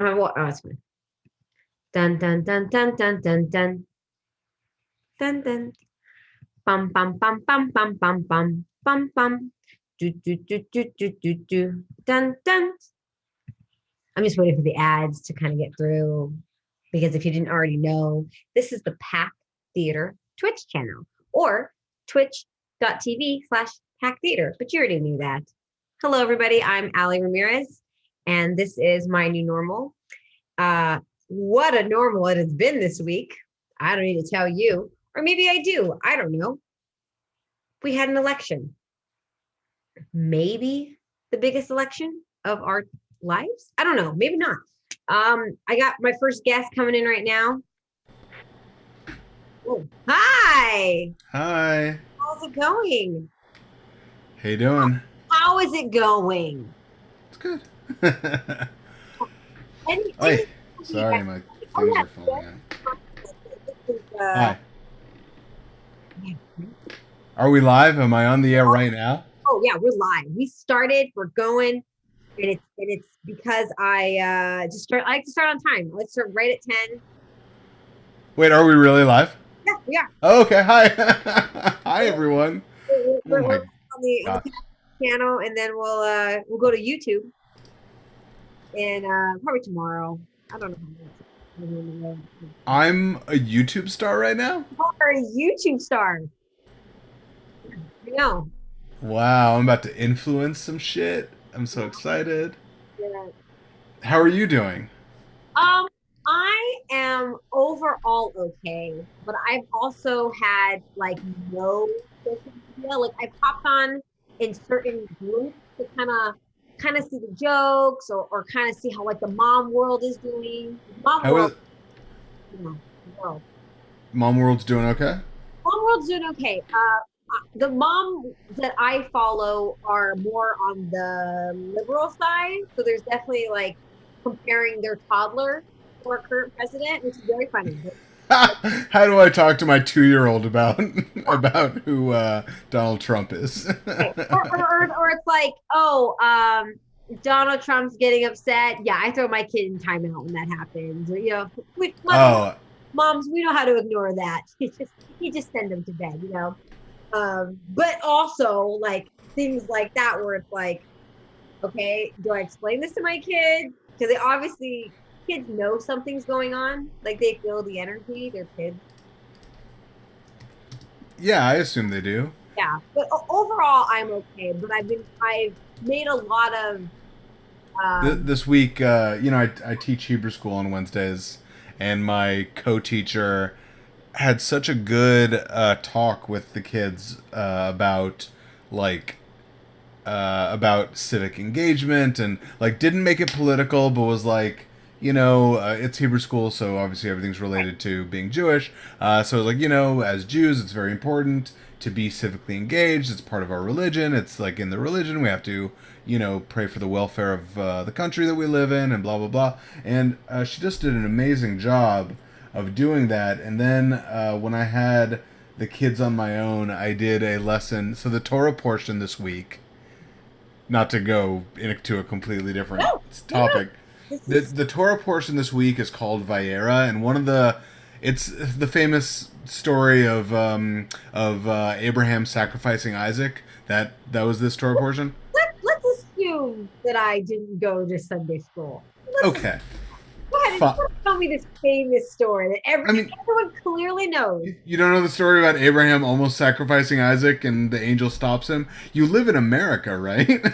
Well, oh, it's fine. Dun dun dun dun dun dun dun dun dun. Bum bum bum bum bum bum bum bum bum. Do do do do do do do. Dun dun. I'm just waiting for the ads to kind of get through because if you didn't already know, this is the Pack Theater Twitch channel or twitch.tv/Pack Theater, but you already knew that. Hello, everybody. I'm Alli Ramirez, and this is my new normal. What a normal it has been this week. I don't need to tell you, or maybe I do. I don't know. We had an election, maybe the biggest election of our lives. I don't know, maybe not. I got my first guest coming in right now. Oh, hi. Hi. How's it going? How you doing? How is it going? It's good. Any Oi. Sorry, my oh things yeah, are falling out. this is, Hi. Are we live? Am I on the air right now? oh yeah, we're live. We started, we're going, and it's because I just start I like to start on time. Let's start right at 10. Wait, are we really live? Yeah, we are. Oh, okay. Hi. Hi, everyone. Oh We're my on gosh. the channel, and then we'll go to YouTube and probably tomorrow. I don't know. I'm a YouTube star right now? You're a YouTube star. I know. Wow, I'm about to influence some shit. I'm so excited. Yeah. How are you doing? Um, I am overall okay, but I've also had like no social media. Like I've hopped on in certain groups to kind of see the jokes or kind of see how like the mom world is doing. Mom How world, is the world. Mom World's doing okay? Mom world's doing okay. The mom that I follow are more on the liberal side, so there's definitely like comparing their toddler to our current president, which is very funny. How do I talk to my 2-year-old about about who Donald Trump is? Okay. Or it's like, oh, Donald Trump's getting upset. Yeah, I throw my kid in timeout when that happens. Or, Oh, moms, we know how to ignore that. You just send them to bed, you know. But also like things like that where it's like, okay, do I explain this to my kid? Because they obviously kids know something's going on. Like they feel the energy. They're kids. yeah, I assume they do. Yeah, but overall, I'm okay. But I've made a lot of um, This week, I teach Hebrew school on Wednesdays, and my co-teacher had such a good talk with the kids like about civic engagement and like didn't make it political, but was like, it's Hebrew school, so obviously everything's related to being Jewish. So it was like, as Jews, it's very important to be civically engaged. It's part of our religion. It's like in the religion we have to, pray for the welfare of the country that we live in, and blah blah blah. And she just did an amazing job of doing that. And then when I had the kids on my own, I did a lesson. So the Torah portion this week, not to go into a completely different no, no, no. topic. This is The Torah portion this week is called Vayera, and it's the famous story of Abraham sacrificing Isaac. That was this Torah portion. let's assume that I didn't go to Sunday school. Let's just Okay, go ahead and tell me this famous story that I mean, everyone clearly knows. you don't know the story about Abraham almost sacrificing Isaac and the angel stops him. You live in America, right?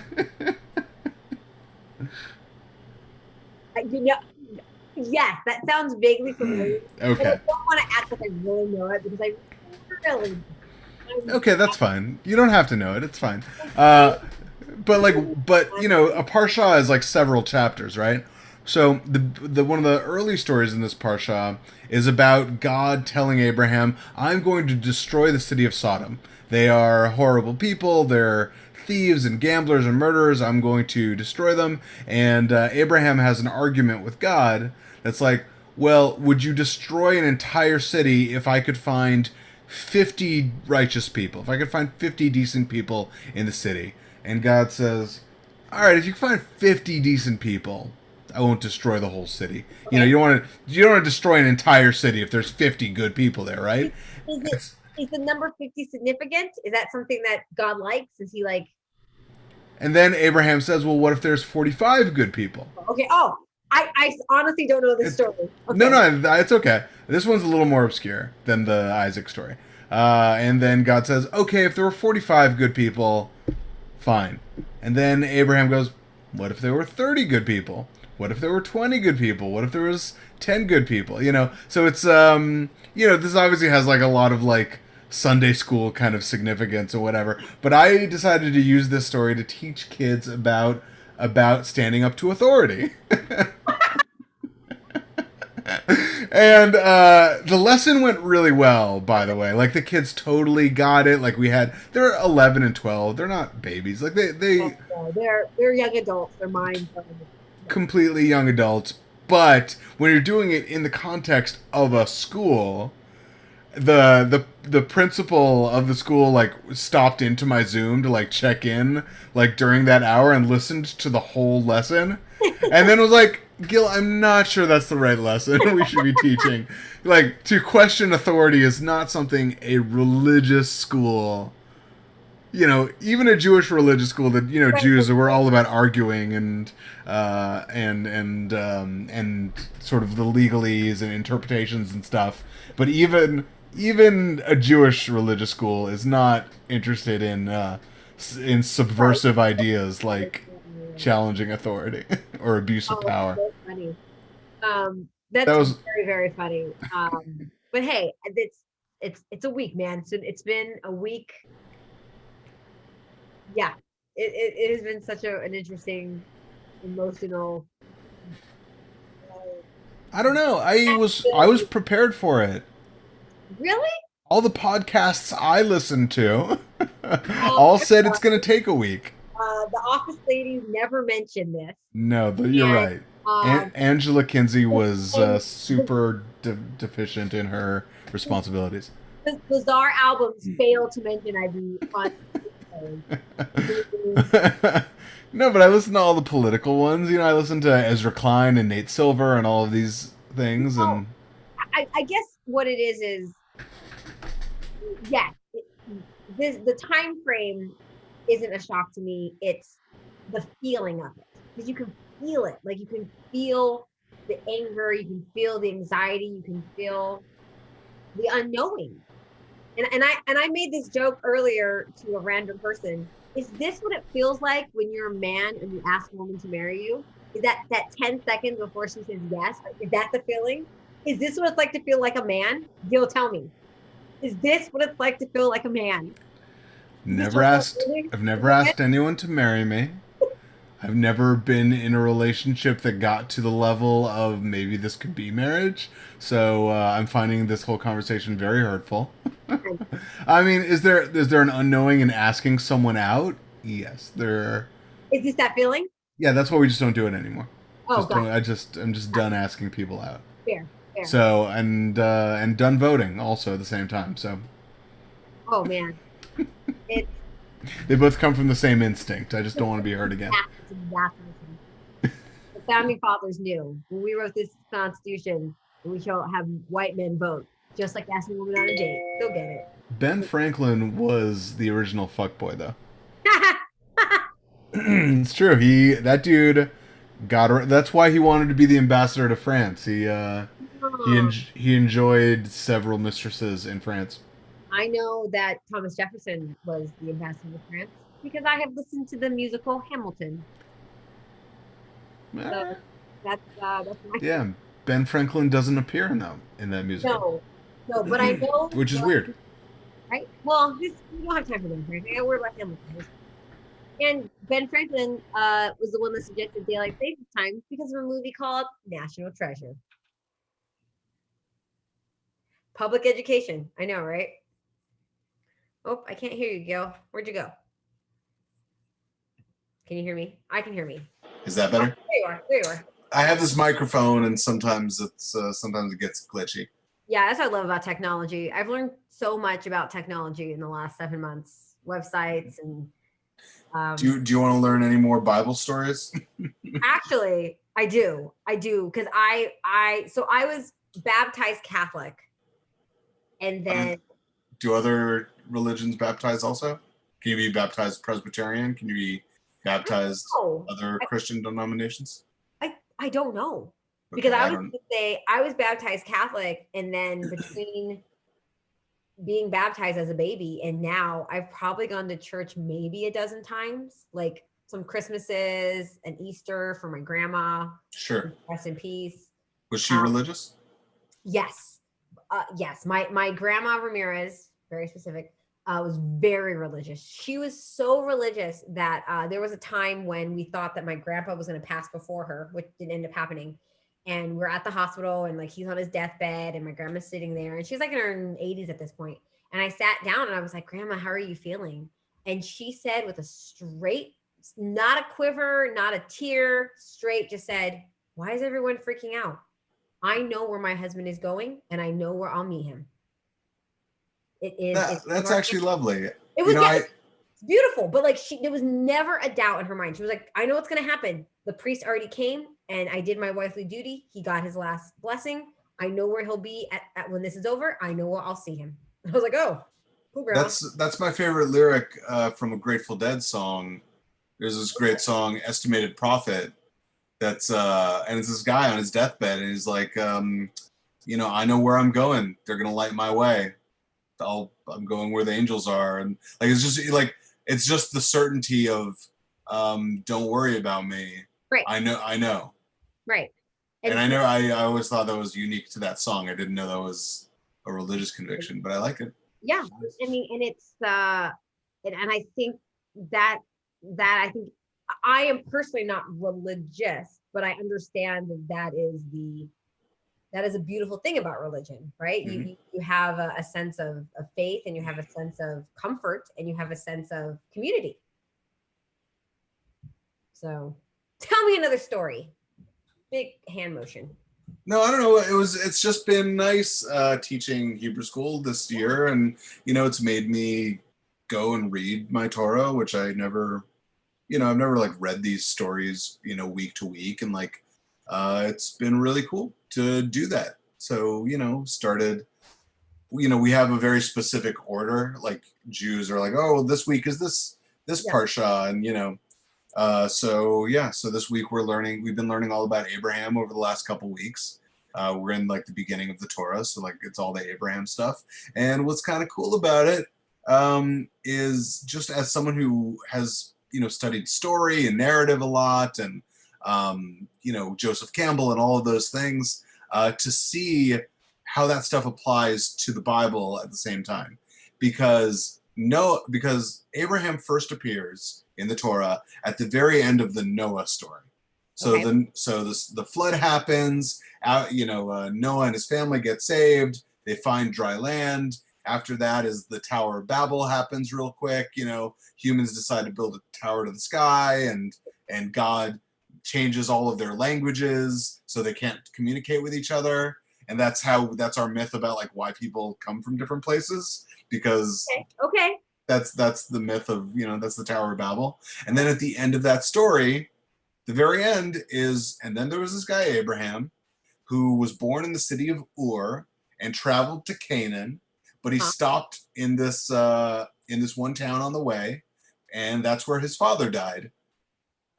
You know, yes, that sounds vaguely familiar, but I Okay. don't want to act like I really know it because I really. I'm, Okay, that's fine. You don't have to know it. It's fine. okay. But a parsha is like several chapters, right? So the one of the early stories in this parsha is about God telling Abraham, "I'm going to destroy the city of Sodom. They are horrible people. They're thieves and gamblers and murderers. I'm going to destroy them." And Abraham has an argument with God that's like, "Well, would you destroy an entire city if I could find 50 righteous people? If I could find 50 decent people in the city?" And God says, "All right, if you can find 50 decent people, I won't destroy the whole city. Okay. You don't want to destroy an entire city if there's 50 good people there, right? Is the number 50 significant? Is that something that God likes? Is he like? And then Abraham says, "Well, what if there's 45 good people?" Okay. Oh, I honestly don't know this story. Okay. No, it's okay. This one's a little more obscure than the Isaac story. And then God says, "Okay, if there were 45 good people, fine." And then Abraham goes, "What if there were 30 good people? What if there were 20 good people? What if there was 10 good people?" So it's this obviously has like a lot of like Sunday school kind of significance or whatever. But I decided to use this story to teach kids about standing up to authority. And the lesson went really well, by the way. Like, the kids totally got it. Like, they're 11 and 12. They're not babies. Like, they're young adults. Their minds are completely young adults. But when you're doing it in the context of a school, the principal of the school like stopped into my Zoom to like check in like during that hour and listened to the whole lesson, and then was like, "Gil, I'm not sure that's the right lesson we should be teaching. Like, to question authority is not something a religious school, even a Jewish religious school that Jews were all about arguing and sort of the legalese and interpretations and stuff. But even a Jewish religious school is not interested in subversive ideas like challenging authority or abuse of power." So funny. That's That was very, very funny. But hey, it's a week, man. So it's been a week. Yeah, it has been such an interesting, emotional. I don't know. I was prepared for it. Really? All the podcasts I listened to all said it's going to take a week. The office ladies never mentioned this. No, you're right. Angela Kinsey was super deficient in her responsibilities. The bizarre albums fail to mention I be on. No, but I listen to all the political ones. I listen to Ezra Klein and Nate Silver and all of these things. And I guess what it is yeah, the time frame isn't a shock to me. It's the feeling of it, because you can feel it. Like, you can feel the anger, you can feel the anxiety, you can feel the unknowing. And I made this joke earlier to a random person. Is this what it feels like when you're a man and you ask a woman to marry you? Is that 10 seconds before she says yes? Is that the feeling? Is this what it's like to feel like a man? Gil, tell me. Is this what it's like to feel like a man? I've never asked anyone to marry me. I've never been in a relationship that got to the level of maybe this could be marriage. So I'm finding this whole conversation very hurtful. I mean, is there an unknowing in asking someone out? Yes, there. Is this that feeling? Yeah, that's why we just don't do it anymore. Oh, I'm just done asking people out. Fair. So and done voting also at the same time. So. Oh man, they both come from the same instinct. I just don't want to be hurt again. The founding fathers knew when we wrote this Constitution, we shall have white men vote, just like asking a woman on a date. They'll get it. Ben Franklin was the original fuckboy, though. It's true. That dude got. That's why he wanted to be the ambassador to France. He enjoyed several mistresses in France. I know that Thomas Jefferson was the ambassador to France because I have listened to the musical Hamilton. So that's yeah. Ben Franklin doesn't appear in that musical. No, but I know, which is weird, right? Well, we don't have time for Ben Franklin. I worry about Hamilton. And Ben Franklin was the one that suggested daylight savings time because of a movie called National Treasure. Public education. I know, right? Oh, I can't hear you, Gil. Where'd you go? Can you hear me? I can hear me. Is that better? Oh, there you are. I have this microphone, and sometimes it gets glitchy. Yeah, that's what I love about technology. I've learned so much about technology in the last 7 months. Websites and Do you want to learn any more Bible stories? Actually, I do, because so I was baptized Catholic, and then Do other religions baptize also? Can you be baptized Presbyterian? Can you be baptized oh, other Christian denominations? I don't know, because Okay, I I was don't. gonna say I was baptized Catholic, and then between being baptized as a baby and now, I've probably gone to church maybe a dozen times, like some Christmases and Easter for my grandma. Sure. Rest in peace. Was she religious? Yes. Yes. My grandma Ramirez, very specific, was very religious. She was so religious that there was a time when we thought that my grandpa was going to pass before her, which didn't end up happening. And we're at the hospital, and like he's on his deathbed, and my grandma's sitting there, and she's like in her 80s at this point. And I sat down and I was like, Grandma, how are you feeling? And she said with a straight, not a quiver, not a tear, straight, just said, why is everyone freaking out? I know where my husband is going, and I know where I'll meet him. That's actually lovely. It was, yeah, it's beautiful, but like there was never a doubt in her mind. She was like, I know what's going to happen. The priest already came, and I did my wifely duty. He got his last blessing. I know where he'll be at when this is over. I know where I'll see him. I was like, oh, cool, Grandma. That's my favorite lyric from a Grateful Dead song. There's this great song, "Estimated Prophet." That's and it's this guy on his deathbed, and he's like, I know where I'm going. They're gonna light my way. I'm going where the angels are, and like it's just the certainty of don't worry about me. Right. I know. Right. And I always thought that was unique to that song. I didn't know that was a religious conviction, but I like it. Yeah, I mean, and it's and I think that I think I am personally not religious, but I understand that is a beautiful thing about religion, right? Mm-hmm. You have a sense of faith, and you have a sense of comfort, and you have a sense of community. So tell me another story. Big hand motion. No, I don't know. It's just been nice teaching Hebrew school this year, and it's made me go and read my Torah, which I never, I've never like read these stories, week to week, and like it's been really cool to do that. So started. We have a very specific order. Like Jews are like, oh, well, this week is this parsha, and so this week we've been learning all about Abraham over the last couple weeks. We're in like the beginning of the Torah, so like it's all the Abraham stuff. And what's kind of cool about it is, just as someone who has studied story and narrative a lot, and Joseph Campbell and all of those things, to see how that stuff applies to the Bible at the same time, because Abraham first appears in the Torah at the very end of the Noah story. So the flood happens. Noah and his family get saved. They find dry land. After that is the Tower of Babel happens real quick. Humans decide to build a tower to the sky, and God changes all of their languages so they can't communicate with each other. And that's our myth about like why people come from different places, because okay. That's the myth of, that's the Tower of Babel. And then at the end of that story, the very end is, and then there was this guy, Abraham, who was born in the city of Ur and traveled to Canaan, but he stopped in this one town on the way, and that's where his father died.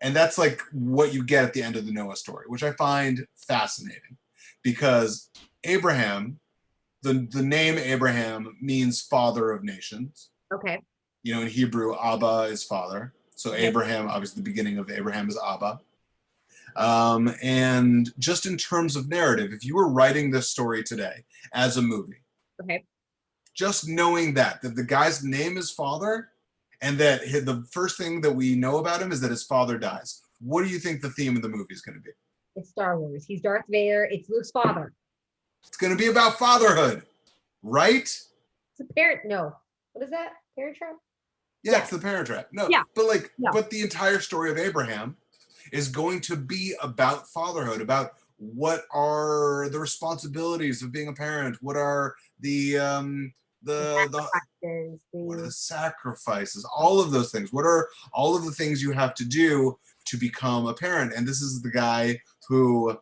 And that's like what you get at the end of the Noah story, which I find fascinating, because Abraham, the name Abraham means father of nations. Okay. In Hebrew, Abba is father. So Abraham, obviously the beginning of Abraham is Abba. And just in terms of narrative, if you were writing this story today as a movie, just knowing that the guy's name is father, and that the first thing that we know about him is that his father dies, what do you think the theme of the movie is going to be? It's Star Wars. He's Darth Vader. It's Luke's father. It's going to be about fatherhood, right? It's a parent. No. What is that? Parent Trap? Yeah, it's the Parent Trap. No, yeah. But the entire story of Abraham is going to be about fatherhood, about what are the responsibilities of being a parent, what are the the Sacrifices, what are the the sacrifices, all of those things. What are all of the things you have to do to become a parent? And this is the guy who,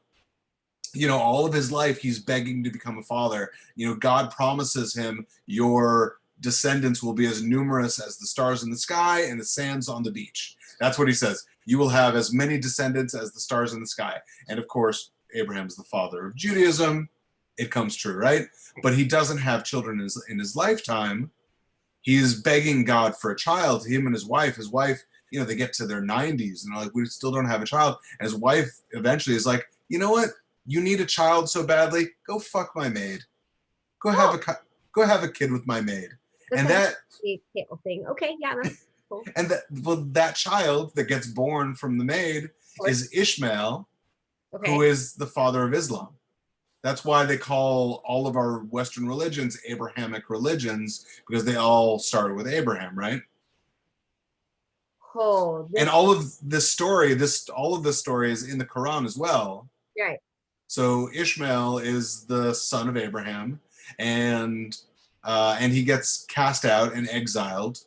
all of his life he's begging to become a father. God promises him, your descendants will be as numerous as the stars in the sky and the sands on the beach. That's what he says. You will have as many descendants as the stars in the sky. And of course, Abraham's the father of Judaism. It comes true, right? But he doesn't have children in his lifetime. He's begging God for a child. Him and his wife, they get to their 90s and they're like, we still don't have a child. And his wife eventually is like, you know what? You need a child so badly. Go fuck my maid. Go have a kid with my maid. And that thing. Okay, yeah, that's cool. And that child that gets born from the maid is Ishmael, who is the father of Islam. That's why they call all of our Western religions Abrahamic religions, because they all started with Abraham, right? And all of this story is in the Quran as well. Right. So Ishmael is the son of Abraham, and he gets cast out and exiled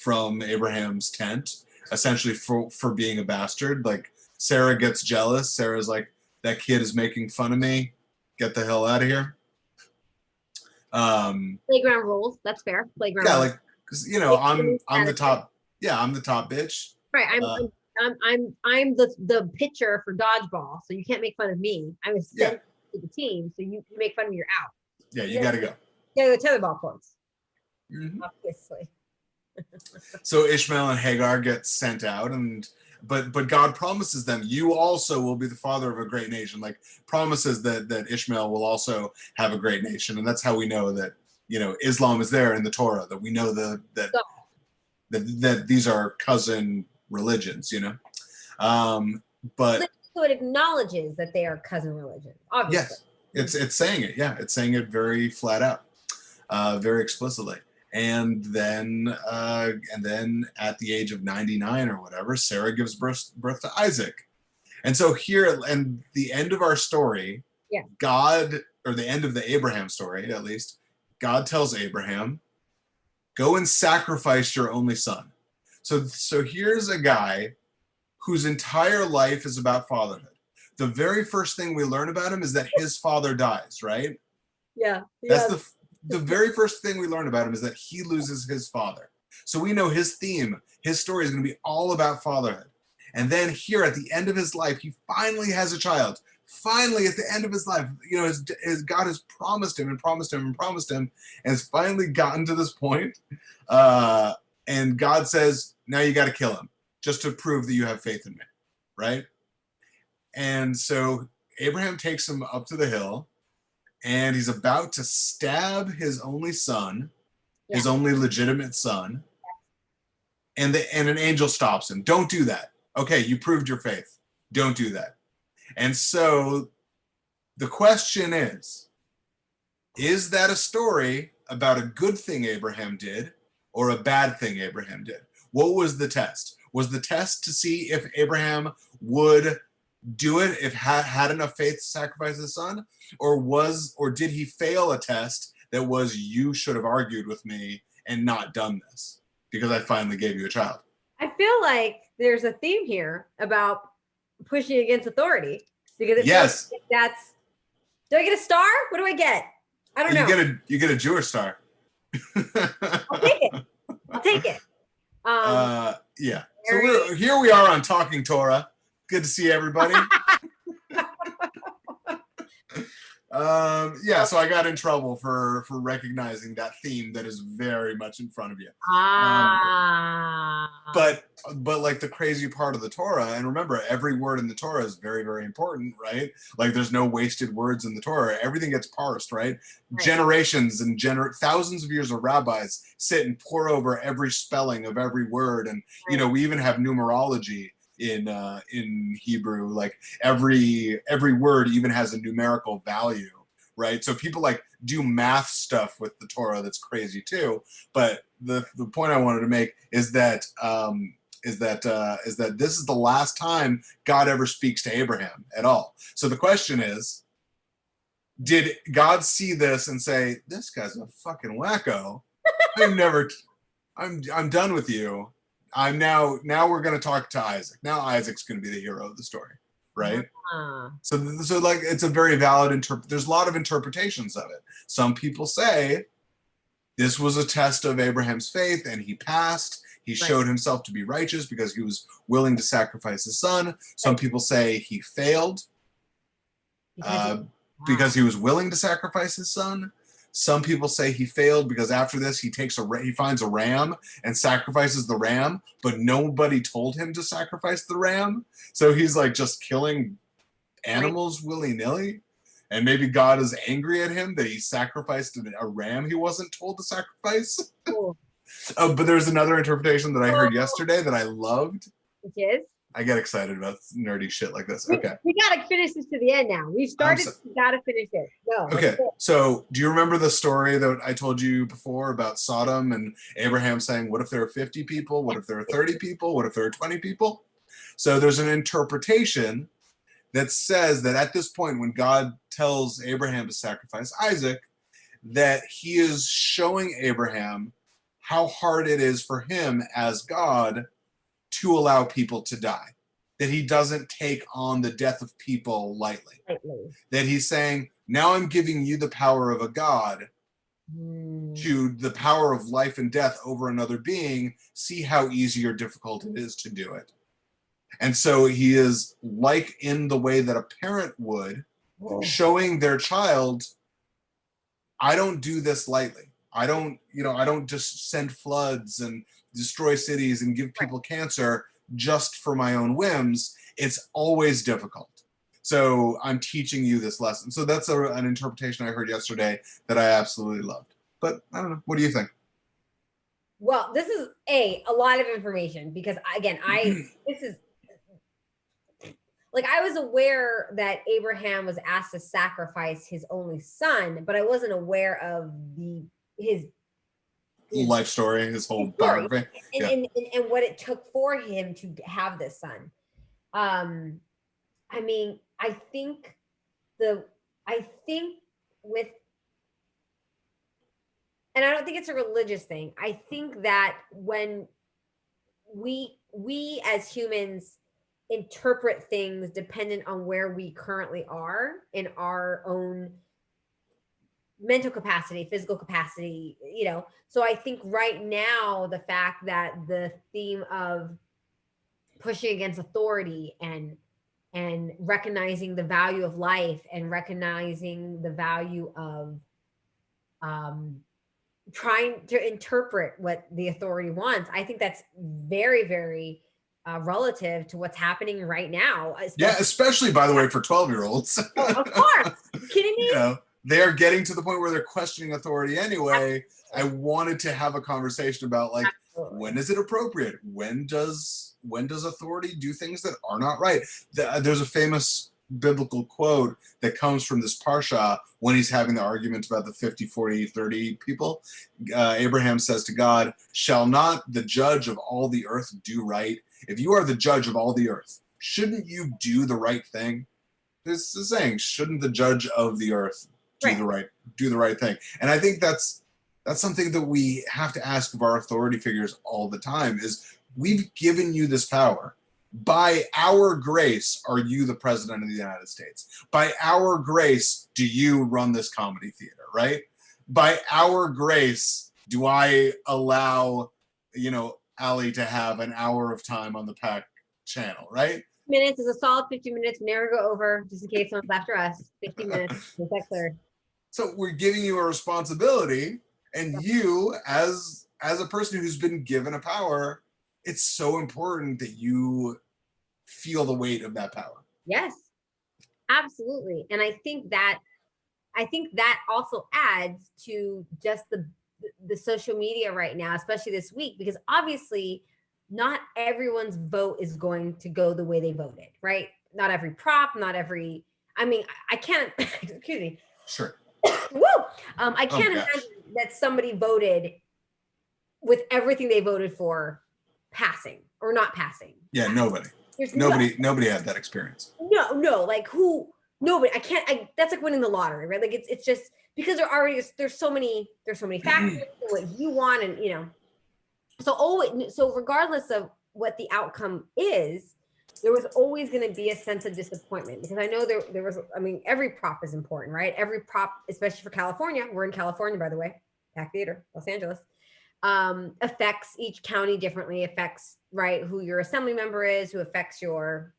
from Abraham's tent, essentially for being a bastard. Like, Sarah gets jealous. Sarah's like, that kid is making fun of me. Get the hell out of here. Playground rules. That's fair. Playground. Yeah, rules. like, cause I'm the top. Yeah, I'm the top bitch. Right. I'm the pitcher for dodgeball, so you can't make fun of me. I was sent to the team, so you make fun of me, you're out. Yeah, you got to go. Yeah, the tetherball courts. Mm-hmm. Obviously. So Ishmael and Hagar get sent out, but God promises them, you also will be the father of a great nation. Like, promises that Ishmael will also have a great nation, and that's how we know that Islam is there in the Torah. That we know that these are cousin religions. But so it acknowledges that they are cousin religions. Obviously. Yes, it's saying it. Yeah, it's saying it very flat out, very explicitly. And then at the age of 99 or whatever, Sarah gives birth to Isaac. And so here, and the end of our story, God, or the end of the Abraham story, at least, God tells Abraham, go and sacrifice your only son. So here's a guy whose entire life is about fatherhood. The very first thing we learn about him is that his father dies, right? Yeah. That's the very first thing we learn about him is that he loses his father. So we know his theme, his story is going to be all about fatherhood. And then here at the end of his life, he finally has a child. Finally, at the end of his life, his God has promised him and promised him and promised him, and has finally gotten to this point. And God says, now you got to kill him just to prove that you have faith in me, right? And so Abraham takes him up to the hill, and he's about to stab his only son, his only legitimate son, and an angel stops him. Don't do that. Okay, you proved your faith. Don't do that. And so the question is that a story about a good thing Abraham did or a bad thing Abraham did? What was the test? Was the test to see if Abraham would do it, if had enough faith to sacrifice his son, or did he fail a test that was, you should have argued with me and not done this because I finally gave you a child? I feel like there's a theme here about pushing against authority, because it feels like that's, do I get a star? What do I get? I don't know. You get a Jewish star. I'll take it. Yeah. So here we are on Talking Torah. Good to see everybody. So I got in trouble for recognizing that theme that is very much in front of you. But like the crazy part of the Torah, and remember, every word in the Torah is very, very important, right? Like, there's no wasted words in the Torah. Everything gets parsed, right? Generations and thousands of years of rabbis sit and pore over every spelling of every word, and we even have numerology in Hebrew. Like, every word even has a numerical value, right? So people like do math stuff with the Torah that's crazy too. But the point I wanted to make is that this is the last time God ever speaks to Abraham at all. So the question is, Did God see this and say, "This guy's a fucking wacko. I'm never. I'm done with you. I'm now we're gonna talk to Isaac. Now Isaac's gonna be the hero of the story, right?" So like it's a very valid there's a lot of interpretations of it. Some people say this was a test of Abraham's faith and he passed. He showed himself to be righteous because he was willing to sacrifice his son. Some people say he failed because he was willing to sacrifice his son. Some people say he failed because after this he finds a ram and sacrifices the ram, but nobody told him to sacrifice the ram. So he's like just killing animals willy-nilly. And maybe God is angry at him that he sacrificed a ram he wasn't told to sacrifice. But there's another interpretation that I heard yesterday that I loved. Which is? I get excited about nerdy shit like this. Okay. We gotta finish this to the end now. We started, we gotta finish it. No. Okay. So do you remember the story that I told you before about Sodom and Abraham saying, what if there are 50 people? What if there are 30 people? What if there are 20 people? So there's an interpretation that says that at this point, when God tells Abraham to sacrifice Isaac, that he is showing Abraham how hard it is for him as God to allow people to die, that he doesn't take on the death of people lightly. That he's saying, now I'm giving you the power of a God to the power of life and death over another being. See how easy or difficult it is to do it. And so he is, like in the way that a parent would, showing their child, I don't do this lightly. I don't just send floods and destroy cities and give people cancer just for my own whims. It's always difficult. So I'm teaching you this lesson. So that's an interpretation I heard yesterday that I absolutely loved. But I don't know. What do you think? Well, this is a lot of information because again, this is like, I was aware that Abraham was asked to sacrifice his only son, but I wasn't aware of his life story, his whole biography, and what it took for him to have this son. I mean, I think with, and I don't think it's a religious thing. I think that when we as humans interpret things dependent on where we currently are in our own mental capacity, physical capacity, So I think right now, the fact that the theme of pushing against authority and recognizing the value of life and recognizing the value of trying to interpret what the authority wants, I think that's very, very relative to what's happening right now. Especially by the way, for 12-year-olds. Of course. Are you kidding me? They are getting to the point where they're questioning authority anyway. Absolutely. I wanted to have a conversation about when is it appropriate? When does authority do things that are not right? There's a famous biblical quote that comes from this Parsha when he's having the argument about the 50, 40, 30 people. Abraham says to God, shall not the judge of all the earth do right? If you are the judge of all the earth, shouldn't you do the right thing? This is saying, shouldn't the judge of the earth do the right thing? And I think that's something that we have to ask of our authority figures all the time, is we've given you this power. By our grace are you the president of the United States. By our grace do you run this comedy theater, right? By our grace do I allow, Alli to have an hour of time on the PAC channel, right? Minutes is a solid 50 minutes. We never go over, just in case someone's after us. 50 minutes. Make that clear. So we're giving you a responsibility, and you, as a person who's been given a power, it's so important that you feel the weight of that power. Yes, absolutely. And I think that also adds to just the social media right now, especially this week, because obviously not everyone's vote is going to go the way they voted, right? Not every prop, I can't, excuse me. Sure. Woo! I can't imagine that somebody voted with everything they voted for passing or not passing. Yeah, nobody. Nobody had that experience. No, like who No, but I can't. That's like winning the lottery, right? Like it's just because there's so many factors and what you want, and so regardless of what the outcome is, there was always going to be a sense of disappointment because I know there was. I mean, every prop is important, right? Every prop, especially for California. We're in California, by the way. Pack Theater, Los Angeles. Affects each county differently. Affects right who your assembly member is. Who affects your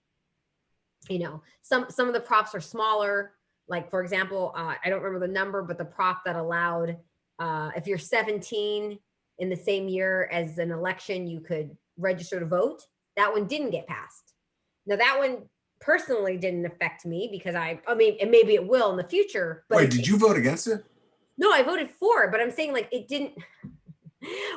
some of the props are smaller, like for example, I don't remember the number, but the prop that allowed if you're 17 in the same year as an election you could register to vote, that one didn't get passed. Now that one personally didn't affect me because I mean, and maybe it will in the future, but wait, did you vote against it? No, I voted for it, but I'm saying like it didn't.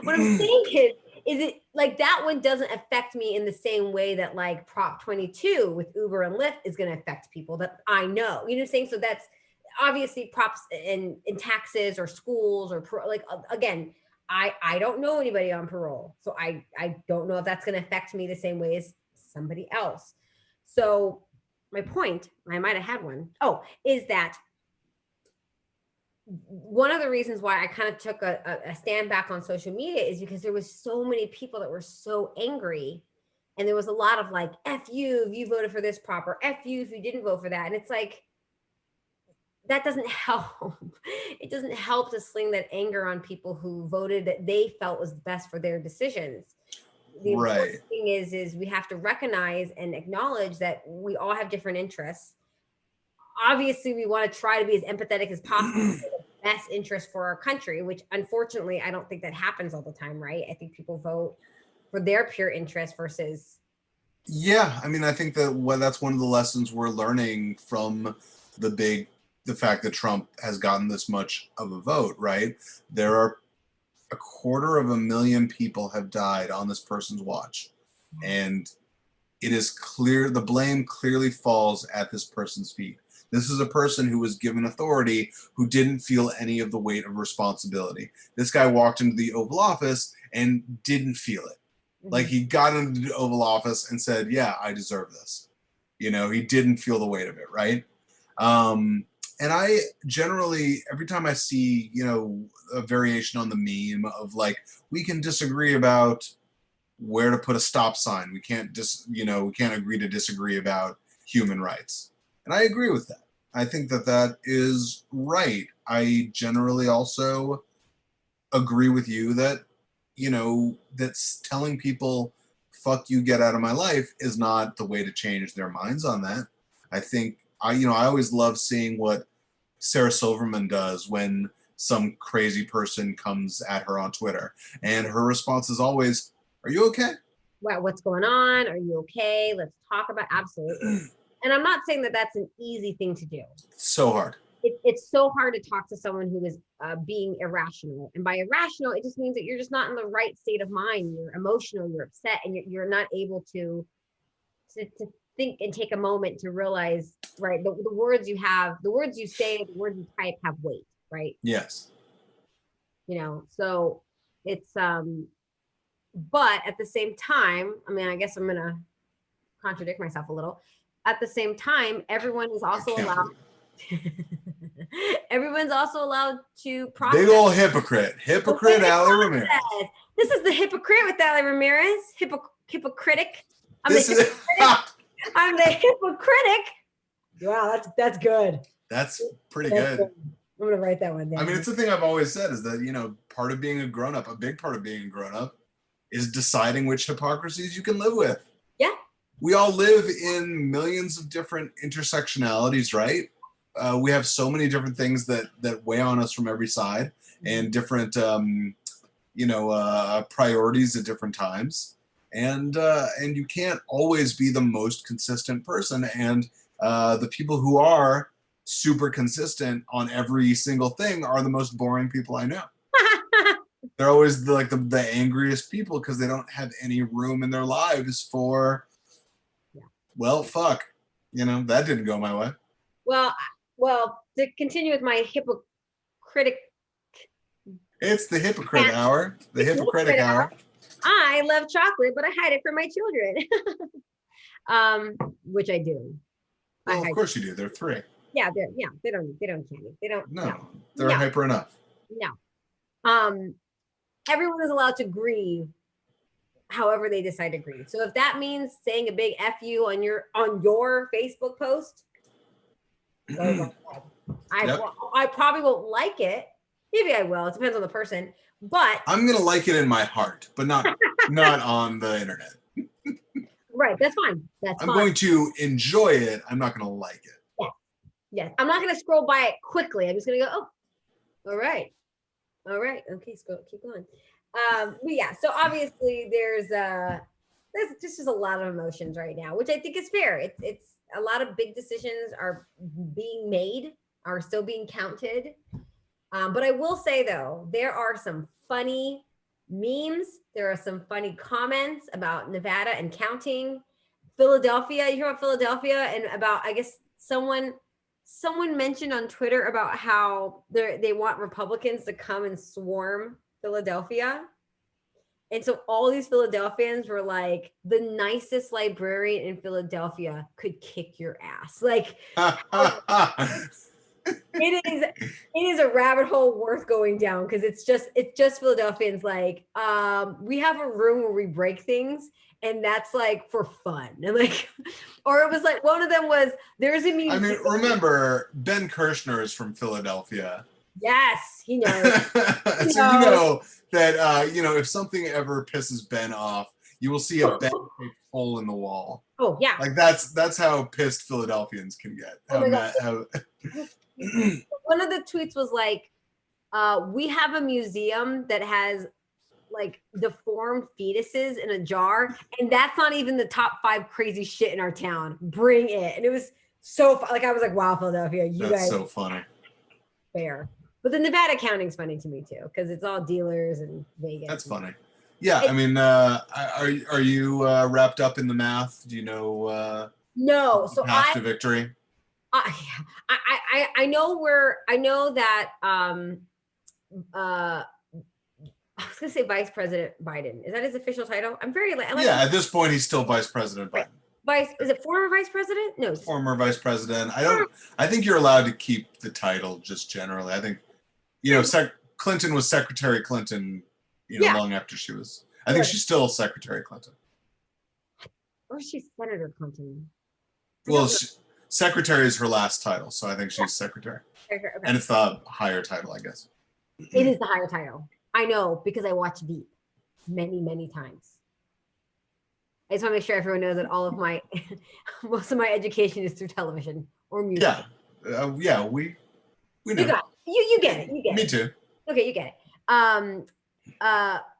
What I'm saying is it like that one doesn't affect me in the same way that like Prop 22 with Uber and Lyft is going to affect people that I know. You know what I'm saying? So that's obviously props in taxes or schools or again, I don't know anybody on parole, so I don't know if that's going to affect me the same way as somebody else. So my point, I might have had one. Oh, is that one of the reasons why I kind of took a stand back on social media is because there was so many people that were so angry, and there was a lot of like, F you if you voted for this prop, or F you if you didn't vote for that. And it's like, that doesn't help. It doesn't help to sling that anger on people who voted that they felt was best for their decisions. The important thing is we have to recognize and acknowledge that we all have different interests. Obviously, we want to try to be as empathetic as possible for the best interest for our country, which unfortunately, I don't think that happens all the time, right? I think people vote for their pure interest versus. Yeah, I mean, I think that that's one of the lessons we're learning from the fact that Trump has gotten this much of a vote, right? There are 250,000 people have died on this person's watch. And it is clear, the blame clearly falls at this person's feet. This is a person who was given authority who didn't feel any of the weight of responsibility. This guy walked into the Oval Office and didn't feel it. Like he got into the Oval Office and said, yeah, I deserve this. He didn't feel the weight of it, right? And I generally, every time I see, a variation on the meme of like, we can disagree about where to put a stop sign. We can't we can't agree to disagree about human rights. And I agree with that. I think that is right. I generally also agree with you that, that's telling people, fuck you, get out of my life is not the way to change their minds on that. I think I always love seeing what Sarah Silverman does when some crazy person comes at her on Twitter. And her response is always, are you okay? Well, what's going on? Are you okay? Let's talk about absolutely. And I'm not saying that that's an easy thing to do. So hard. It's so hard to talk to someone who is being irrational. And by irrational, it just means that you're just not in the right state of mind. You're emotional, you're upset, and you're not able to think and take a moment to realize, right, the words you have, the words you say, the words you type have weight, right? Yes. So it's, but at the same time, I mean, I guess I'm going to contradict myself a little. At the same time, everyone is also allowed. Everyone's also allowed to process. Big old hypocrite. Hypocrite Alli Ramirez. This is the hypocrite with Alli Ramirez. Hypocritic. I'm the hypocritic. Wow, that's good. That's pretty good. I'm gonna write that one down. I mean, it's the thing I've always said is that, part of being a grown-up, a big part of being a grown-up is deciding which hypocrisies you can live with. Yeah. We all live in millions of different intersectionalities, right? We have so many different things that weigh on us from every side and different, priorities at different times. And you can't always be the most consistent person. And the people who are super consistent on every single thing are the most boring people I know. They're always the angriest people because they don't have any room in their lives for, well, fuck. That didn't go my way. Well, to continue with my hypocritic. It's the hypocrite hour. The hypocritic hour. I love chocolate, but I hide it from my children. Which I do. Well, of course you do. They're 3. They don't candy. They don't. No, they're hyper enough. No. Everyone is allowed to grieve however they decide to grieve. So if that means saying a big F you on your Facebook post, I probably won't like it. Maybe I will. It depends on the person. But I'm gonna like it in my heart, but not on the internet. Right, that's fine. I'm going to enjoy it. I'm not gonna like it. Yes. I'm not gonna scroll by it quickly. I'm just gonna go, oh, all right. Okay, keep going. But yeah, so obviously there's just a lot of emotions right now, which I think is fair. It's a lot of big decisions are being made, are still being counted. But I will say though, there are some funny memes. There are some funny comments about Nevada and counting. Philadelphia, you hear about Philadelphia and about, I guess someone mentioned on Twitter about how they want Republicans to come and swarm Philadelphia. And so all these Philadelphians were like, the nicest librarian in Philadelphia could kick your ass. Like, it is a rabbit hole worth going down because it's just Philadelphians like, we have a room where we break things and that's like for fun. And like, or it was like, one of them was, there's a museum. I mean, remember, Ben Kirshner is from Philadelphia. Yes, he knows. So you know that, if something ever pisses Ben off, you will see a Ben-shaped hole in the wall. Oh, yeah. Like that's how pissed Philadelphians can get. One of the tweets was like, we have a museum that has like deformed fetuses in a jar, and that's not even the top 5 crazy shit in our town. Bring it. And it was so like, I was like, wow, Philadelphia, you that's guys so funny. Fair. But the Nevada counting's funny to me too, because it's all dealers and Vegas. That's funny. Yeah, I mean, are you wrapped up in the math? Do you know? No, so path to victory. I know that I was gonna say Vice President Biden. Is that his official title? I'm very at this point he's still Vice President Biden. Is it former Vice President? No, former Vice President. I think you're allowed to keep the title just generally. I think, Clinton was Secretary Clinton, long after she was. I think she's still Secretary Clinton. Or she's Senator Clinton. Well, Secretary is her last title, so I think she's Secretary. Okay. And it's the higher title, I guess. It is the higher title. I know because I watched Veep many, many times. I just want to make sure everyone knows that all of my, most of my education is through television or music. Yeah, we know. You get it. You get it. Me too. Okay, you get it.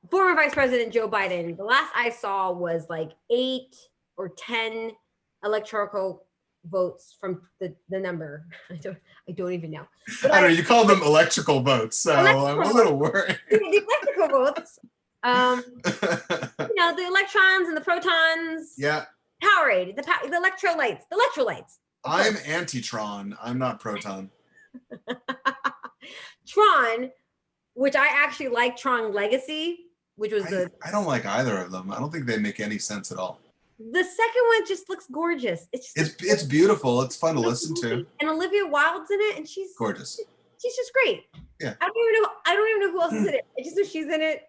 Former Vice President Joe Biden, the last I saw was like 8 or 10 electoral votes from the number. I don't even know. But I don't know. You call them electrical votes, so I'm a little worried. The electrical votes. The electrons and the protons. Yeah. Powerade, the electrolytes. I'm anti-Tron. I'm not proton. Tron, which I actually like Tron Legacy, which was I don't like either of them. I don't think they make any sense at all. The second one just looks gorgeous. It's beautiful. It's fun to listen to. And Olivia Wilde's in it, and she's gorgeous. She's just great. Yeah. I don't even know who else is in it. I just know she's in it.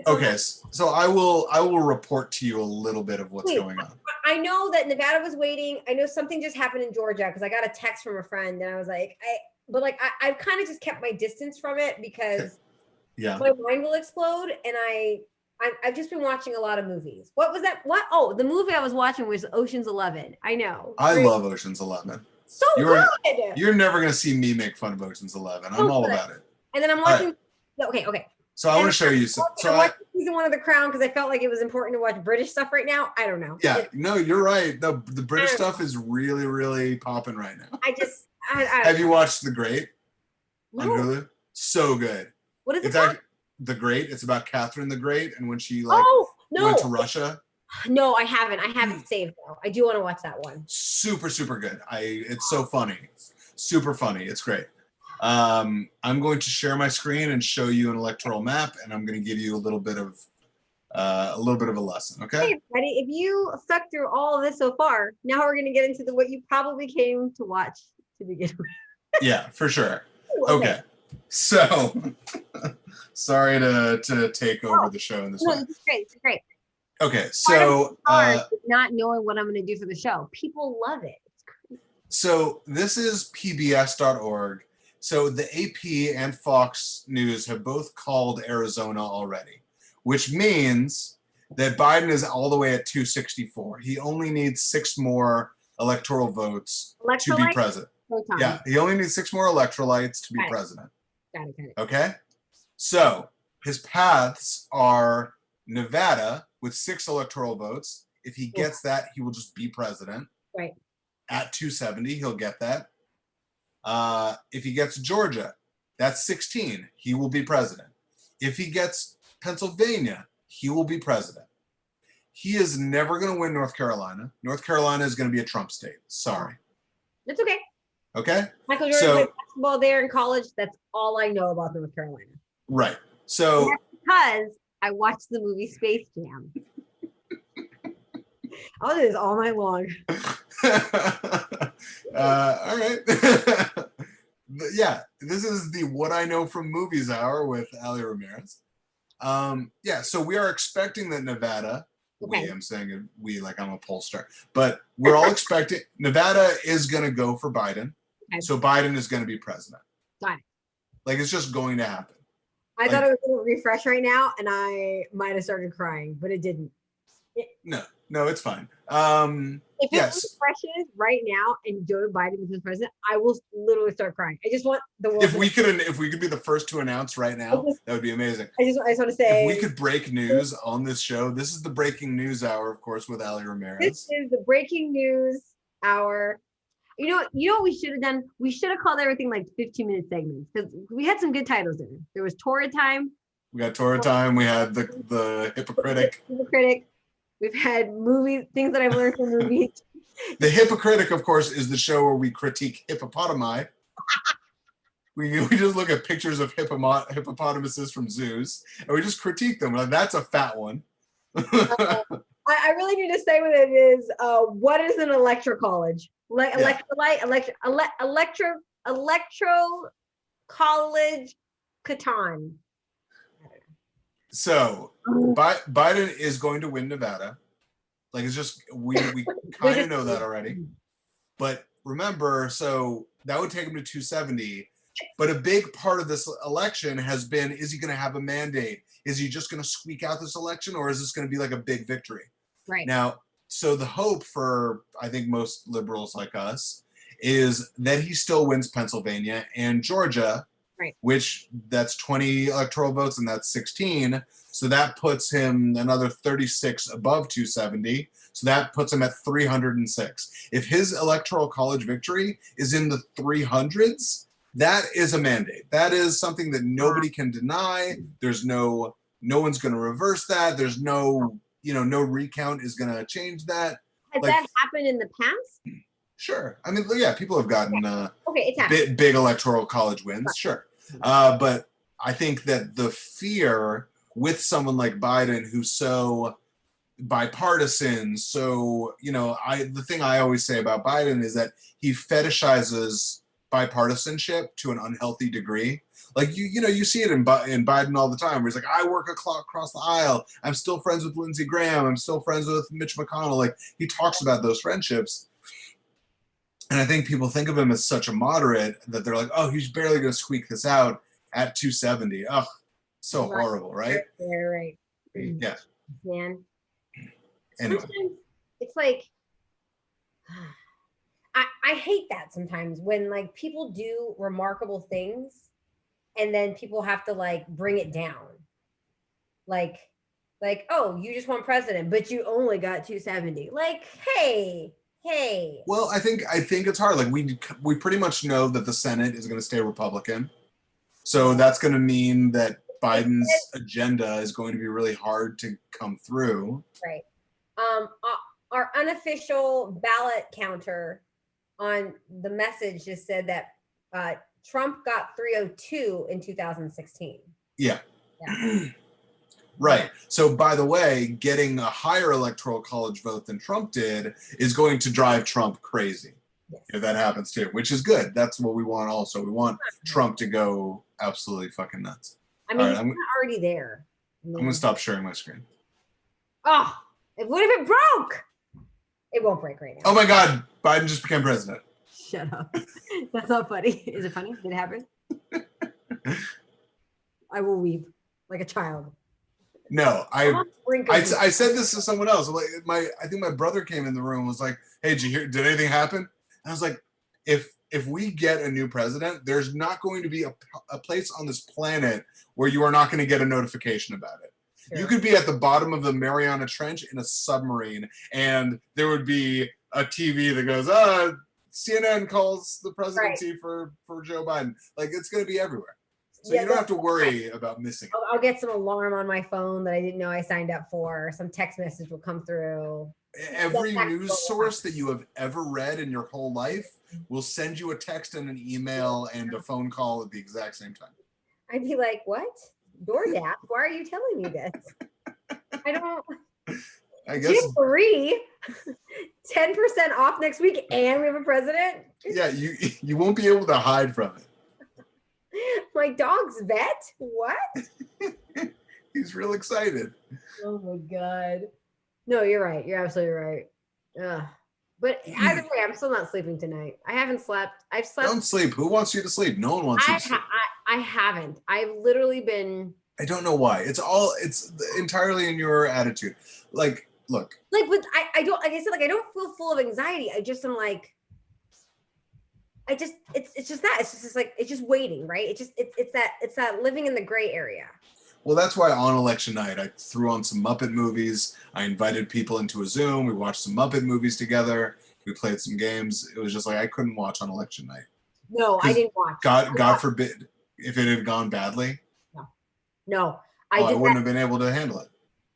Okay, so I will report to you a little bit of what's going on. I know that Nevada was waiting. I know something just happened in Georgia because I got a text from a friend, and I was like, I've kind of just kept my distance from it because my mind will explode, and I've just been watching a lot of movies. What was that? Oh, the movie I was watching was Ocean's 11. I know. I love Ocean's 11. So good. You're never going to see me make fun of Ocean's 11. I'm all about it. And then I'm watching. Right. Okay. So I want to show you some. I watched season 1 of The Crown because I felt like it was important to watch British stuff right now. I don't know. Yeah, no, you're right. The British stuff is really, really popping right now. Have you watched The Great on Hulu? So good. What is it called? The Great. It's about Catherine the Great and when she went to Russia. No, I haven't. I haven't saved though. I do want to watch that one. Super, super good. It's so funny. Super funny. It's great. I'm going to share my screen and show you an electoral map, and I'm going to give you a little bit of a lesson. Okay. Hey, everybody, if you stuck through all of this so far, now we're going to get into what you probably came to watch to begin with. Yeah, for sure. Ooh, Okay. So, sorry to take over the show in this No, way. this is great. This is great. Okay, so Not knowing what I'm going to do for the show. People love it. so this is pbs.org. So the AP and Fox News have both called Arizona already, which means that Biden is all the way at 264. He only needs 6 more electoral votes to be president. Yeah, he only needs 6 more electrolytes to be president. Got it. Okay? So his paths are Nevada with 6 electoral votes. If he gets that, he will just be president. Right. At 270, he'll get that. If he gets Georgia, that's 16. He will be president. If he gets Pennsylvania, he will be president. He is never going to win North Carolina. North Carolina is going to be a Trump state. Sorry. That's okay. Okay? Michael Jordan played basketball there in college. That's all I know about North Carolina. Right. So that's because I watched the movie Space Jam. I'll do this all night long. All right. Yeah, this is the What I Know from Movies Hour with Alli Ramirez. Yeah, so we are expecting that Nevada, I'm saying we like I'm a pollster, but we're all expecting Nevada is going to go for Biden. Okay. So Biden is going to be president. Got it. Like it's just going to happen. I thought it was going to refresh right now, and I might have started crying, but it didn't. No, it's fine. If it refreshes right now and Joe Biden becomes president, I will literally start crying. I just want the world. If we could be the first to announce right now, that would be amazing. I just want to say, if we could break news on this show, this is the breaking news hour, of course, with Alli Ramirez. This is the breaking news hour. You know what we should have done? We should have called everything like 15-minute segments because we had some good titles in it. There was Torah Time. We got Torah Time. We had the Hypocritic. We've had movies, things that I've learned from movies. The Hypocritic, of course, is the show where we critique hippopotami. we just look at pictures of hippopotamuses from zoos, and we just critique them. Like, that's a fat one. I really need to say what it is. What is an electoral college? Electro college Catan. So Biden is going to win Nevada. Like it's just we kind of know that already. But remember, so that would take him to 270. But a big part of this election has been: is he going to have a mandate? Is he just going to squeak out this election, or is this going to be like a big victory? Right now. So the hope for I think most liberals like us is that he still wins Pennsylvania and Georgia. Right. Which that's 20 electoral votes and that's 16. So that puts him another 36 above 270. So that puts him at 306. If his electoral college victory is in the 300s, that is a mandate. That is something that nobody can deny. There's no one's going to reverse that. There's no recount is going to change that. Has that happened in the past? Sure. I mean, yeah, people have gotten it's big electoral college wins. Right. Sure. But I think that the fear with someone like Biden, who's so bipartisan, so, the thing I always say about Biden is that he fetishizes bipartisanship to an unhealthy degree. Like, you see it in Biden all the time, where he's like, I work across the aisle. I'm still friends with Lindsey Graham. I'm still friends with Mitch McConnell. Like, he talks about those friendships. And I think people think of him as such a moderate that they're like, oh, he's barely going to squeak this out at 270. Ugh, so horrible, right? Right. Yeah. Man. Anyway. Sometimes it's like, I hate that sometimes when like people do remarkable things and then people have to like bring it down. Like, oh, you just won president, but you only got 270. Like, hey. Well, I think it's hard. Like we pretty much know that the Senate is going to stay Republican, so that's going to mean that Biden's agenda is going to be really hard to come through. Right. Our unofficial ballot counter on the message just said that Trump got 302 in 2016. Yeah. Right. So, by the way, getting a higher electoral college vote than Trump did is going to drive Trump crazy. Yes. if that happens too, which is good. That's what we want also. We want Trump to go absolutely fucking nuts. I mean, All he's right, not already there. I'm going to stop sharing my screen. Oh, what if it broke? It won't break right now. Oh my God, Biden just became president. Shut up. That's not funny. Is it funny? Did it happen? I will weep like a child. No, I'm on brink of I said this to someone else. Like I think my brother came in the room and was like, "Hey, did you hear? Did anything happen?" And I was like, "If we get a new president, there's not going to be a place on this planet where you are not going to get a notification about it. Sure. You could be at the bottom of the Mariana Trench in a submarine, and there would be a TV that goes, CNN calls the presidency for Joe Biden. Like, it's going to be everywhere. So you don't have to worry about missing it. I'll get some alarm on my phone that I didn't know I signed up for. Some text message will come through. Every news source that you have ever read in your whole life will send you a text and an email and a phone call at the exact same time. I'd be like, what? DoorDash? Why are you telling me this? I don't. I guess. Free 10% off next week, and we have a president. Yeah, you won't be able to hide from it. My dog's vet? What? He's real excited. Oh my God. No, you're right. You're absolutely right. Ugh. But either way, I'm still not sleeping tonight. I haven't slept. I've slept. Don't sleep. Who wants you to sleep? No one wants you to sleep. I haven't. I've literally been. I don't know why. It's entirely in your attitude. Like, look. Like, but I don't, like I said, like, I don't feel full of anxiety. I just am like, it's just that. It's just like, it's just waiting, right? It's that living in the gray area. Well, that's why on election night, I threw on some Muppet movies. I invited people into a Zoom. We watched some Muppet movies together. We played some games. It was just like I couldn't watch on election night. No, I didn't watch. God forbid if it had gone badly. No. I wouldn't have been able to handle it.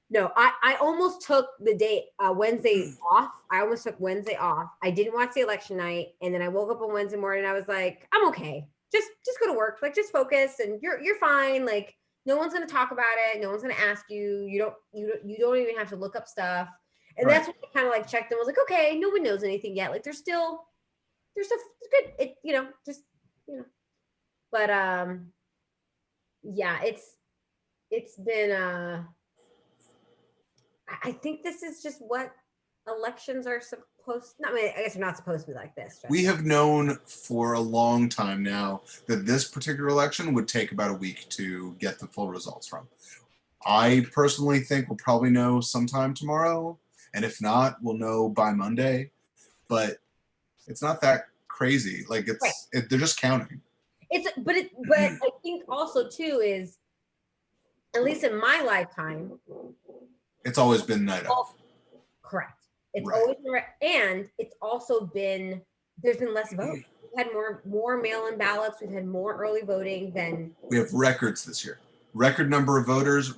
No, I almost took the day Wednesday off. I almost took Wednesday off. I didn't watch the election night, and then I woke up on Wednesday morning. And I was like, I'm okay. Just go to work. Like, just focus, and you're fine. Like, no one's gonna talk about it. No one's gonna ask you. You don't even have to look up stuff. And that's when I kind of like checked and was like, okay, no one knows anything yet. Like, there's stuff it's good. It But yeah, it's been I think this is just what elections are supposed. I mean, I guess they're not supposed to be like this. We have known for a long time now that this particular election would take about a week to get the full results from. I personally think we'll probably know sometime tomorrow, and if not, we'll know by Monday. But it's not that crazy. Like they're just counting. But I think also too is, at least in my lifetime, it's always been night off. Correct. It's always been, and it's also been, there's been less votes. We've had more mail-in ballots. We've had more early voting than. We have records this year. Record number of voters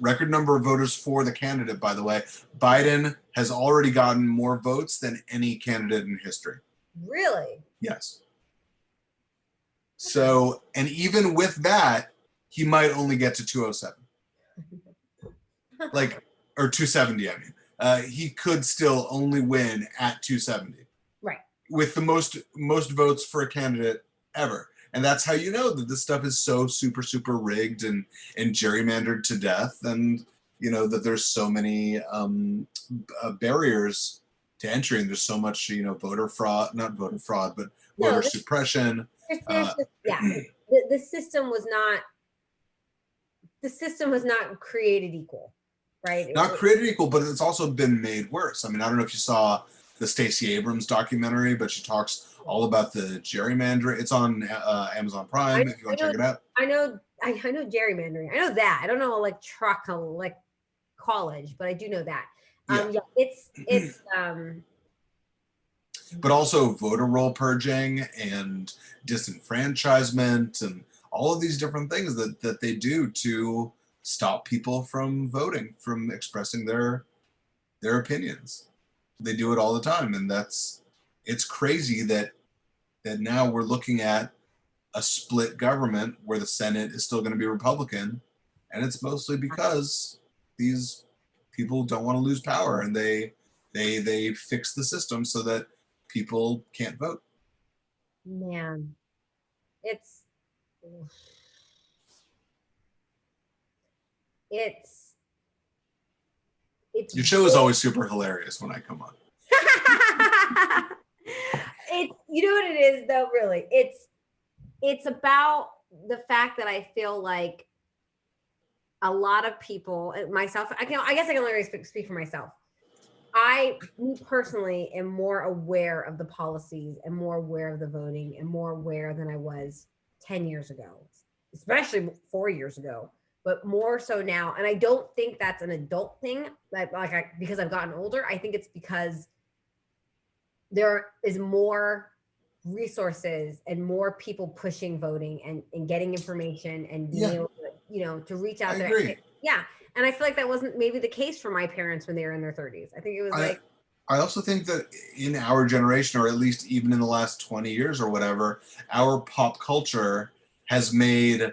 for the candidate, by the way. Biden has already gotten more votes than any candidate in history. Really? Yes. So, and even with that, he might only get to 207. Or 270, I mean. He could still only win at 270. Right. With the most votes for a candidate ever. And that's how you know that this stuff is so super, super rigged and gerrymandered to death. And, that there's so many barriers to entry. And there's so much, voter fraud, not voter fraud, but voter suppression. The system was not created equal. Right. Not created equal, but it's also been made worse. I mean, I don't know if you saw the Stacey Abrams documentary, but she talks all about the gerrymandering. It's on Amazon Prime if you want to check it out. I know gerrymandering. I know that. I don't know college, but I do know that. It's but also voter roll purging and disenfranchisement and all of these different things that they do to stop people from voting, from expressing their opinions. They do it all the time, and it's crazy that now we're looking at a split government where the Senate is still going to be Republican, and it's mostly because these people don't want to lose power, and they fix the system so that people can't vote. Man, it's it's Your show is always super hilarious when I come on. it's, you know what it is though, really. It's about the fact that I feel like a lot of people, myself, I guess I can only speak for myself. Me personally am more aware of the policies and more aware of the voting and more aware than I was 10 years ago, especially 4 years ago, but more so now. And I don't think that's an adult thing, because I've gotten older. I think it's because there is more resources and more people pushing voting and getting information and being able to, to reach out there. Agree. Yeah. And I feel like that wasn't maybe the case for my parents when they were in their 30s. I think it was I also think that in our generation, or at least even in the last 20 years or whatever, our pop culture has made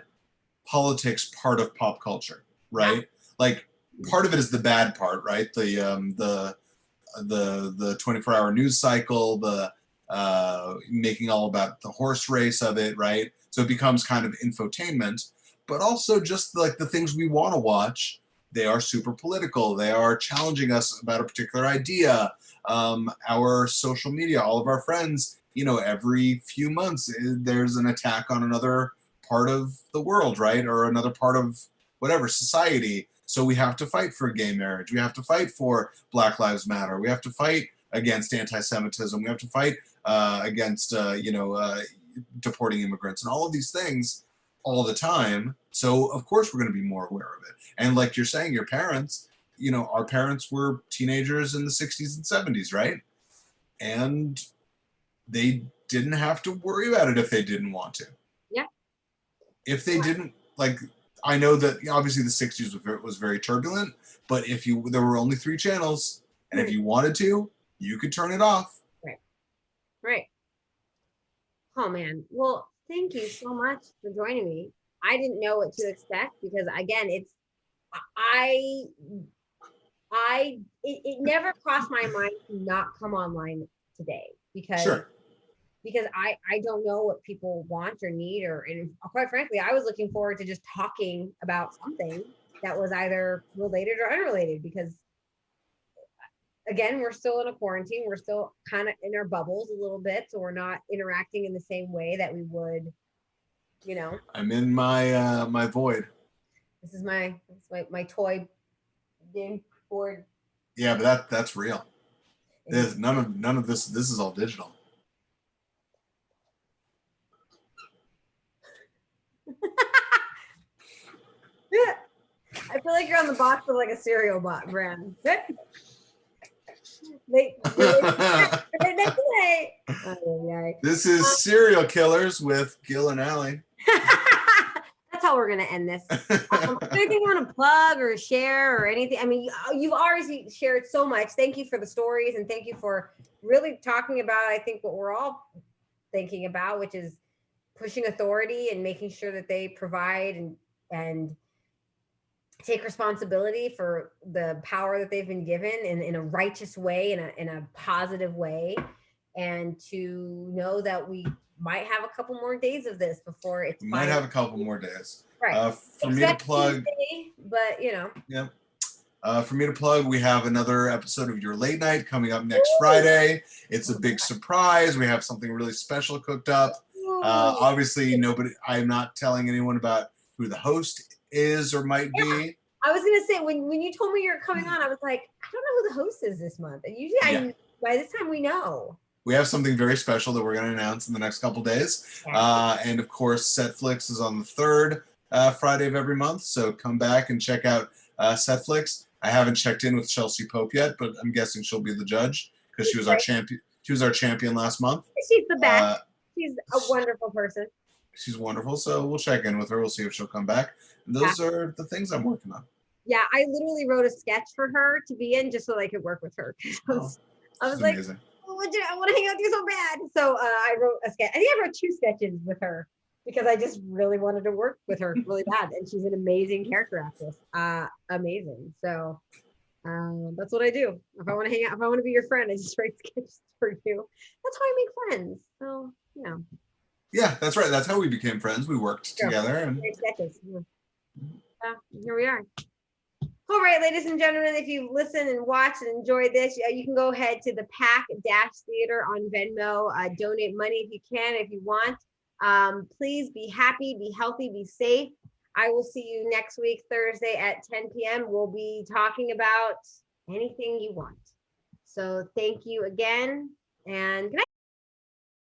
politics part of pop culture, right? Yeah. Like, part of it is the bad part, right? The 24-hour news cycle, the making all about the horse race of it, right? So it becomes kind of infotainment, but also just like the things we want to watch. They are super political. They are challenging us about a particular idea. Our social media, all of our friends, every few months there's an attack on another part of the world, right? Or another part of whatever society. So we have to fight for gay marriage. We have to fight for Black Lives Matter. We have to fight against anti-Semitism. We have to fight against, deporting immigrants and all of these things all the time. So of course we're going to be more aware of it. And like you're saying, your parents, our parents were teenagers in the 60s and 70s, right? And they didn't have to worry about it if they didn't want to. Yeah. If they didn't, like, I know that obviously the 60s was very turbulent, but there were only 3 channels, and if you wanted to, you could turn it off. Right. Oh man. Well, thank you so much for joining me. I didn't know what to expect because, again, it never crossed my mind to not come online today because I don't know what people want or need, and quite frankly, I was looking forward to just talking about something that was either related or unrelated because, again, we're still in a quarantine. We're still kind of in our bubbles a little bit, so we're not interacting in the same way that we would, I'm in my my void. This is my toy game board. Yeah, but that's real. There's none of this. This is all digital. I feel like you're on the box of like a cereal brand. This is Serial Killers with Gil and Alli. That's how we're going to end this. Anything you want to plug or share or anything? I mean, you've already shared so much. Thank you for the stories, and thank you for really talking about, I think, what we're all thinking about, which is pushing authority and making sure that they provide and take responsibility for the power that they've been given in a righteous way, in a positive way, and to know that we might have a couple more days of this before it's we might have a couple more days. Right. For me to plug, Tuesday, but yeah. For me to plug, we have another episode of Your Late Night coming up next Friday. It's a big surprise. We have something really special cooked up. Obviously, I'm not telling anyone about who the host is or might be. I was gonna say when you told me you're coming on, I was like, I don't know who the host is this month. And usually, by this time we know. We have something very special that we're going to announce in the next couple days. And of course, Setflix is on the 3rd Friday of every month. So come back and check out Setflix. I haven't checked in with Chelsea Pope yet, but I'm guessing she'll be the judge because she was our champion. She was our champion last month. She's the best. She's a wonderful person. She's wonderful. So we'll check in with her. We'll see if she'll come back. And those are the things I'm working on. Yeah, I literally wrote a sketch for her to be in just so I could work with her. I was like, amazing. I want to hang out with you so bad. So I wrote a sketch. I think I wrote 2 sketches with her because I just really wanted to work with her really bad. And she's an amazing character actress. Amazing. So that's what I do. If I want to hang out, if I want to be your friend, I just write sketches for you. That's how I make friends. So, Yeah, that's right. That's how we became friends. We worked Sure. together. And 30 seconds. Here we are. All right, ladies and gentlemen, if you've listened and watched and enjoyed this, you can go ahead to the Pack-Theater on Venmo. Donate money if you can, if you want. Please be happy, be healthy, be safe. I will see you next week, Thursday at 10 p.m. We'll be talking about anything you want. So thank you again, and good night.